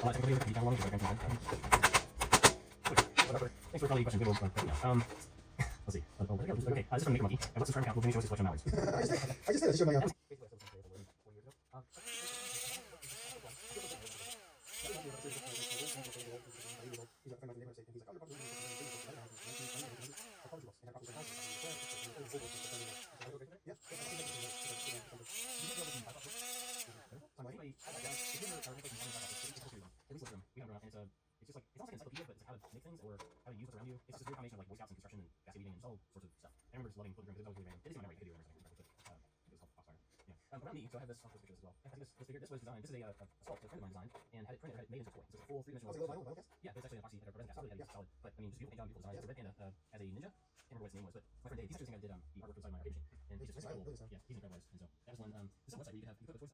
Thanks for calling the question. Good one. Let's see. Oh, there we go. Okay, this is from Nick Monkey. And what's the term count? Will show us a collection of mallards. I just did. I just showed my. It's just like it's almost like an encyclopedia, but it's like how to make things or how to use what's around you. It's just a weird combination of like Boy Scouts and construction and basket weaving and all sorts of stuff. I remember just loving flipping through because it was really random. It is in my memory video or something, but it was called Foxfire. Yeah. Around me, so I have this picture as well. I think this figure, this was designed. This is a sculpt that a friend of mine designed and had it printed, had it made into a toy. So it's a full three-dimensional. Yeah, but it's actually an epoxy header, resin cast, really heavy, solid. But I mean, just beautiful paint job, beautiful design. It's a red panda as a ninja. I can't remember what his name was, but my friend Dave, he's actually the guy that did the artwork for the side of my arcade machine, and he's just incredible. Yeah, he's incredible artist. And so that was one. This is a website where you can have you put a choice.